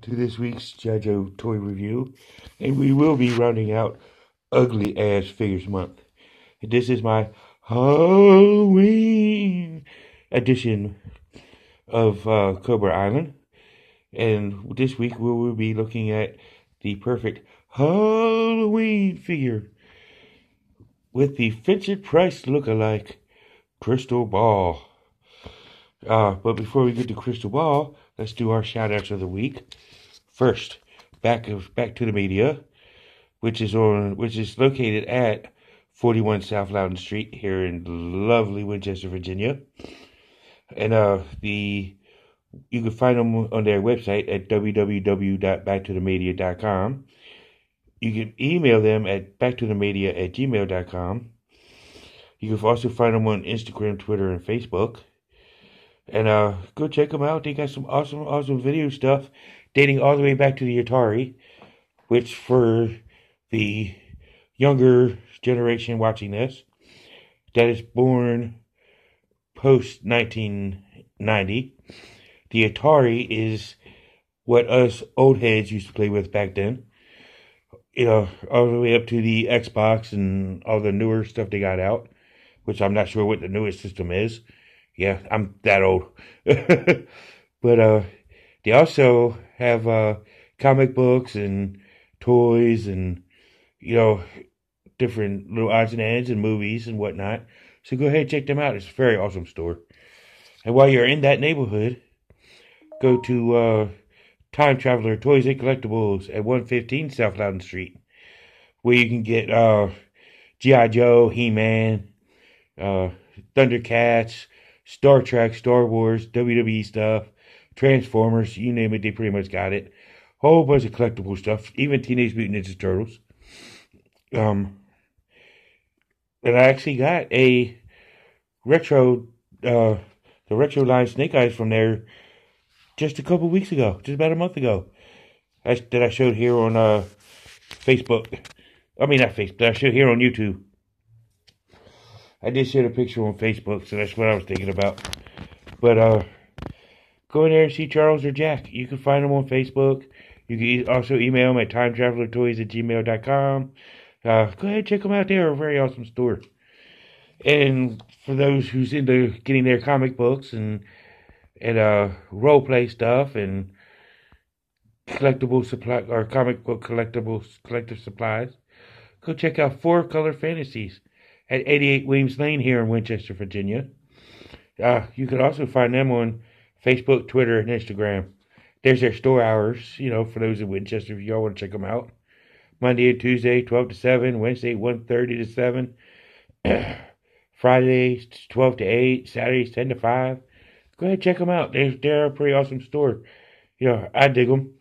to this week's G.I. Joe toy review, and we will be rounding out Ugly Ass Figures Month. And this is my Halloween edition of Cobra Island, and this week we will be looking at the perfect Halloween figure with the Vincent Price look-alike Crystal Ball. But before we get to Crystal Ball, let's do our shout-outs of the week. First, back to the media, which is located at 41 South Loudon Street here in lovely Winchester, Virginia. And you can find them on their website at www.backtothemedia.com. You can email them at backtothemedia@gmail.com. You can also find them on Instagram, Twitter, and Facebook. And go check them out. They got some awesome video stuff dating all the way back to the Atari, which for the younger generation watching this, that is born post 1990, the Atari is what us old heads used to play with back then. You know, all the way up to the Xbox and all the newer stuff they got out, which I'm not sure what the newest system is. Yeah, I'm that old. But they also have comic books and toys and, you know, different little odds and ends and movies and whatnot. So go ahead and check them out. It's a very awesome store. And while you're in that neighborhood, go to Time Traveler Toys and Collectibles at 115 South Loudon Street, where you can get G.I. Joe, He-Man, Thundercats, Star Trek, Star Wars, WWE stuff, Transformers, you name it, they pretty much got it. Whole bunch of collectible stuff, even Teenage Mutant Ninja Turtles. And I actually got a retro, the retro line Snake Eyes from there just a couple weeks ago, just about a month ago. That I showed here on Facebook. I mean, not Facebook, that I showed here on YouTube. I did share a picture on Facebook, so that's what I was thinking about. But go in there and see Charles or Jack. You can find them on Facebook. You can also email them at timetravelertoys@gmail.com. Go ahead and check them out. They're a very awesome store. And for those who's into getting their comic books and role play stuff and collectible supply or comic book collective supplies, go check out 4-Color Fantasies at 88 Williams Lane here in Winchester, Virginia. You can also find them on Facebook, Twitter, and Instagram. There's their store hours, you know, for those in Winchester if y'all want to check them out. Monday and Tuesday, 12 to 7. Wednesday, 1:30 to 7. Fridays, 12 to 8. Saturdays, 10 to 5. Go ahead and check them out. They're a pretty awesome store. You know, I dig them.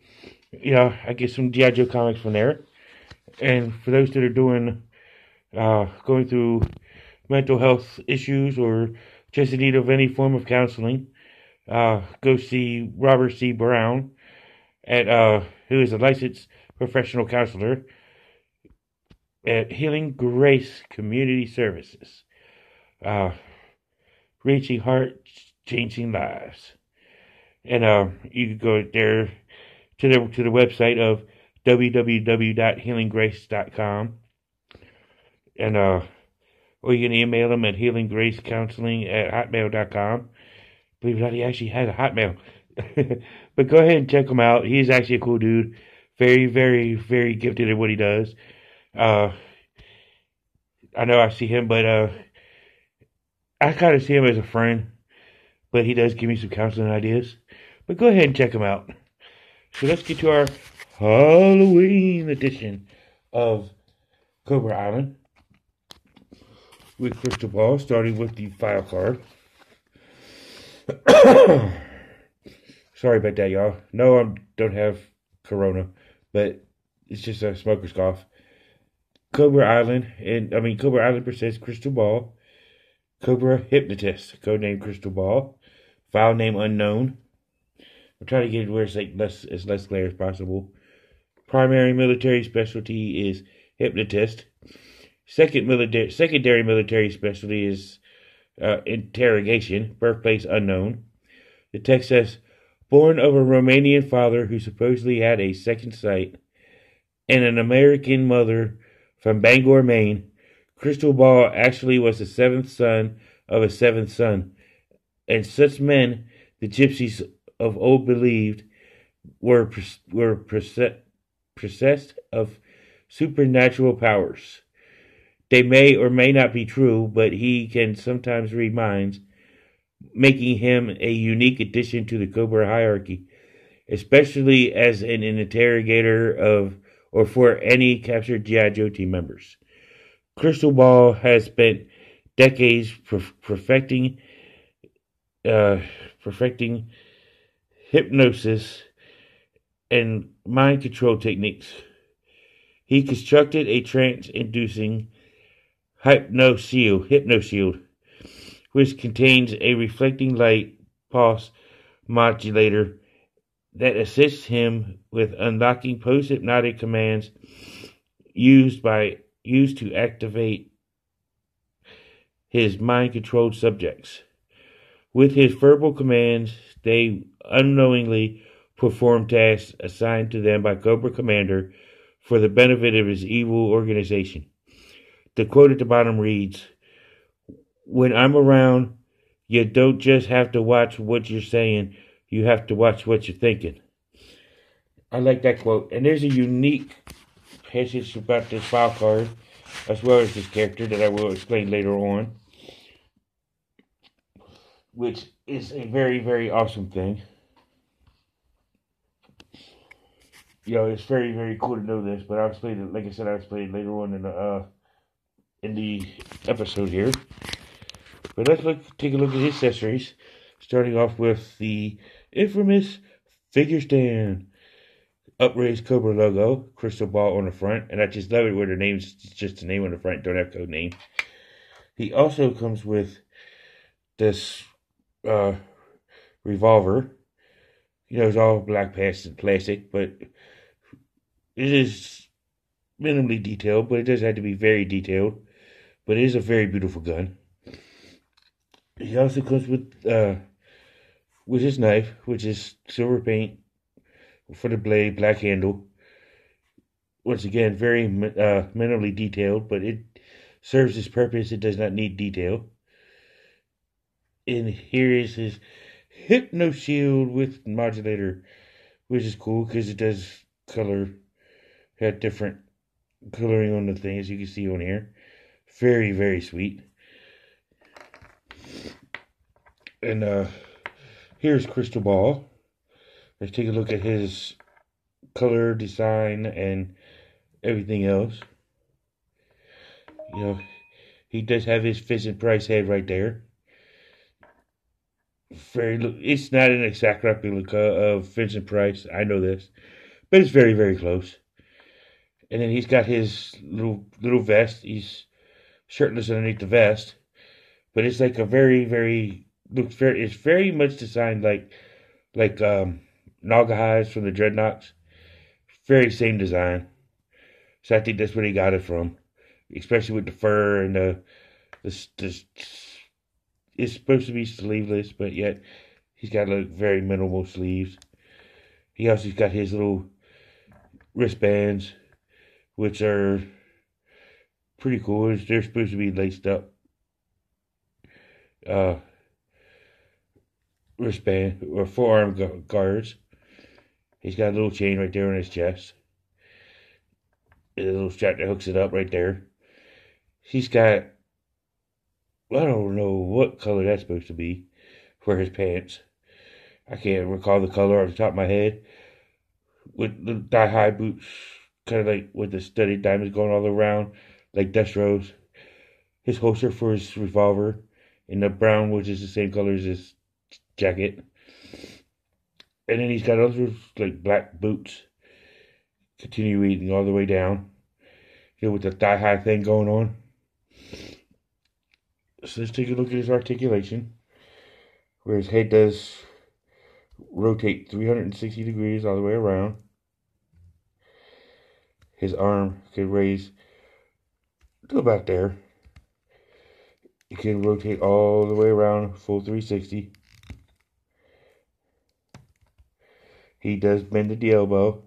You know, I get some G.I. Joe comics from there. And for those that are doing going through mental health issues or just in need of any form of counseling, go see Robert C. Brown, who is a licensed professional counselor at Healing Grace Community Services, reaching heart-changing lives. And you can go there to the website of www.healinggrace.com. And or you can email them at healinggracecounseling@hotmail.com. Believe it or not, he actually has a Hotmail. But go ahead and check him out. He's actually a cool dude. Very, very, very gifted at what he does. I know I see him, but I kind of see him as a friend. But he does give me some counseling ideas. But go ahead and check him out. So let's get to our Halloween edition of Cobra Island with Crystal Ball, starting with the file card. Sorry about that, y'all. No, I don't have corona, but it's just a smoker's cough. Cobra Island presents Crystal Ball. Cobra Hypnotist, codename Crystal Ball. File name unknown. I'm trying to get it where it's like less glare as possible. Primary military specialty is hypnotist. Secondary military specialty is interrogation. Birthplace unknown. The text says, Born of a Romanian father who supposedly had a second sight and an American mother from Bangor, Maine, Crystal Ball actually was the seventh son of a seventh son, and such men, the gypsies of old believed, were possessed of supernatural powers. They may or may not be true, but he can sometimes read minds, making him a unique addition to the Cobra hierarchy, especially as an interrogator of or for any captured G.I. Joe team members. Crystal Ball has spent decades uh, perfecting hypnosis and mind control techniques. He constructed a trance-inducing hypnoshield, which contains a reflecting light pulse modulator that assists him with unlocking post-hypnotic commands used to activate his mind-controlled subjects. With his verbal commands, they unknowingly perform tasks assigned to them by Cobra Commander for the benefit of his evil organization. The quote at the bottom reads, "When I'm around, you don't just have to watch what you're saying, you have to watch what you're thinking." I like that quote. And there's a unique passage about this file card, as well as this character that I will explain later on, which is a very, very awesome thing. It's very, very cool to know this, but I'll explain it, like I said, I'll explain it later on in the episode here. But let's take a look at his accessories, starting off with the infamous figure stand. Upraised Cobra logo, Crystal Ball on the front, and I just love it where the name's just the name on the front, don't have code name. He also comes with this revolver. It's all black plastic, but it is minimally detailed, but it does have to be very detailed. But it is a very beautiful gun. He also comes with his knife, which is silver paint for the blade, black handle. Once again, very minimally detailed, but it serves its purpose. It does not need detail. And here is his Hypno Shield with modulator, which is cool because it does had different coloring on the thing, as you can see on here. Very, very sweet. And here's Crystal Ball. Let's take a look at his color, design, and everything else. He does have his Vincent Price head right there. It's not an exact replica of Vincent Price, I know this, but it's very, very close. And then he's got his little vest. He's shirtless underneath the vest, but it's like it's very much designed like Naga hides from the Dreadnoks. Very same design. So I think that's where he got it from, especially with the fur and the it's supposed to be sleeveless, but yet he's got very minimal sleeves. He also got his little wristbands, which are pretty cool. They're supposed to be laced up wristband or forearm guards. He's got a little chain right there on his chest. A little strap that hooks it up right there. He's got, I don't know what color that's supposed to be for his pants. I can't recall the color off the top of my head. With the thigh-high boots, kind of like with the studded diamonds going all around, like Destro's. His holster for his revolver in the brown, which is the same color as his jacket. And then he's got other like black boots, continuing all the way down, with the thigh-high thing going on. So let's take a look at his articulation, where his head does rotate 360 degrees all the way around. His arm can raise to about there. It can rotate all the way around, full 360. He does bend at the elbow,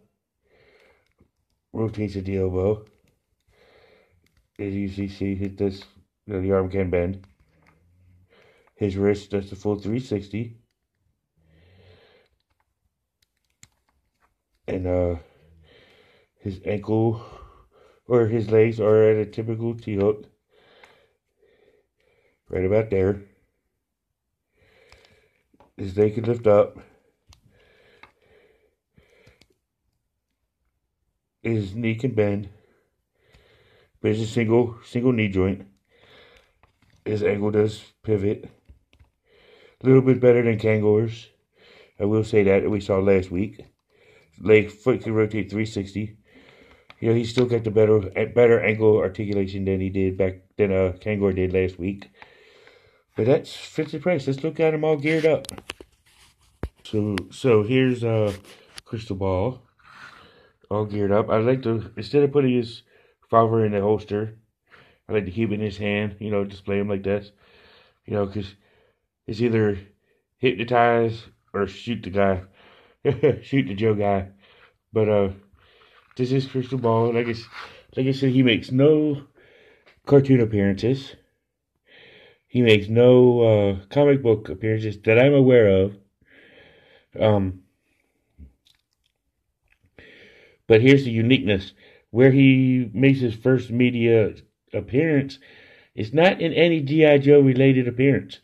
rotates at the elbow. As you see, the arm can bend. His wrist does the full 360. And his ankle or his legs are at a typical T-hook. Right about there. His leg can lift up. His knee can bend. But it's a single knee joint. His ankle does pivot. A little bit better than Kangor's. I will say that we saw last week. Foot can rotate 360. He's still got the better ankle articulation than Kangor did last week. But that's Vincent Price. Let's look at him all geared up. So here's Crystal Ball, all geared up. I like to, instead of putting his revolver in the holster, I like to keep it in his hand. Display him like this. Because it's either hypnotize or shoot the guy, shoot the Joe guy. But this is Crystal Ball. Like I said, he makes no cartoon appearances. He makes no comic book appearances that I'm aware of. But here's the uniqueness. Where he makes his first media appearance, it's not in any G.I. Joe related appearance.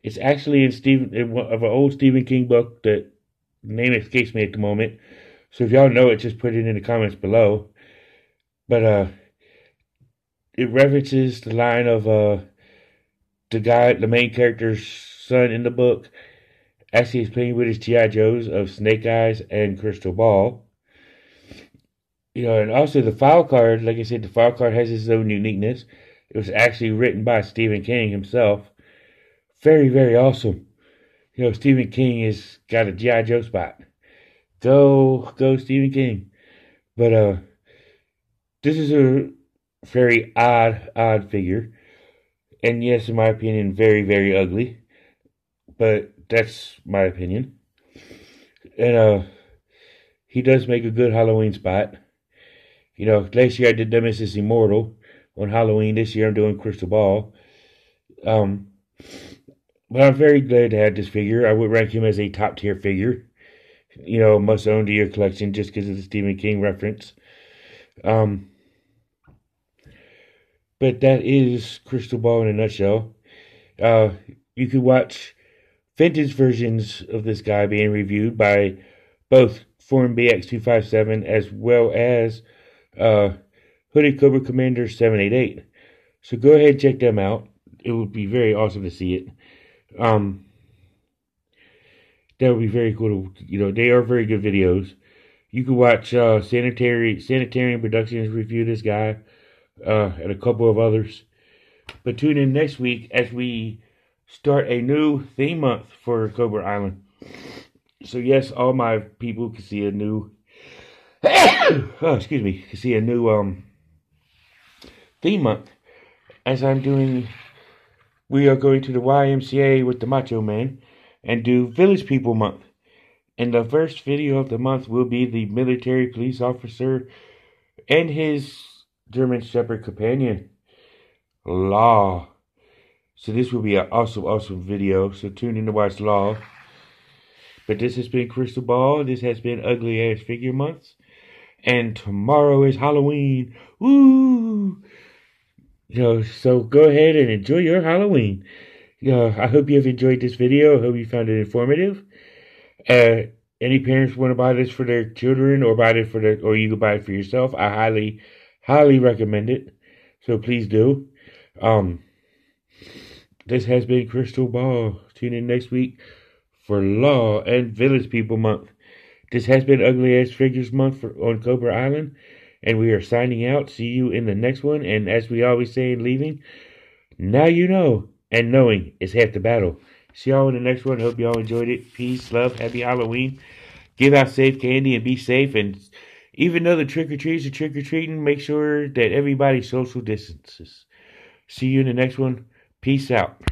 It's actually in an old Stephen King book that name escapes me at the moment. So if y'all know it, just put it in the comments below. But it references the line of the main character's son in the book. Actually, he's playing with his G.I. Joes of Snake Eyes and Crystal Ball. And also the file card, like I said, the file card has its own uniqueness. It was actually written by Stephen King himself. Very, very awesome. Stephen King has got a G.I. Joe spot. Go Stephen King. But this is a very odd figure. And yes, in my opinion, very, very ugly. But that's my opinion. And he does make a good Halloween spot. Last year I did Nemesis Immortal on Halloween. This year I'm doing Crystal Ball. But I'm very glad to have this figure. I would rank him as a top tier figure. Must own to your collection just because of the Stephen King reference. But that is Crystal Ball in a nutshell. You could watch vintage versions of this guy being reviewed by both Form BX257 as well as Hooded Cobra Commander 788. So go ahead and check them out. It would be very awesome to see it. That would be very cool. They are very good videos. You can watch Sanitarium Productions review this guy and a couple of others. But tune in next week as we start a new theme month for Cobra Island. So yes, all my people can see a new can see a new theme month. As I'm doing, we are going to the YMCA with the Macho Man and do Village People Month. And the first video of the month will be the military police officer and his German Shepherd companion, Law. So this will be an awesome video. So tune in to watch Law. But this has been Crystal Ball. This has been Ugly Ass Figure Months. And tomorrow is Halloween. Woo! So go ahead and enjoy your Halloween. I hope you have enjoyed this video. I hope you found it informative. Any parents want to buy this for their children or or you can buy it for yourself, I highly recommend it. So please do. This has been Crystal Ball. Tune in next week for Law and Village People Month. This has been Ugly Ass Figures Month on Cobra Island. And we are signing out. See you in the next one. And as we always say in leaving, now you know. And knowing is half the battle. See y'all in the next one. Hope y'all enjoyed it. Peace, love, happy Halloween. Give out safe candy and be safe. And even though the trick-or-treats are trick-or-treating, make sure that everybody social distances. See you in the next one. Peace out.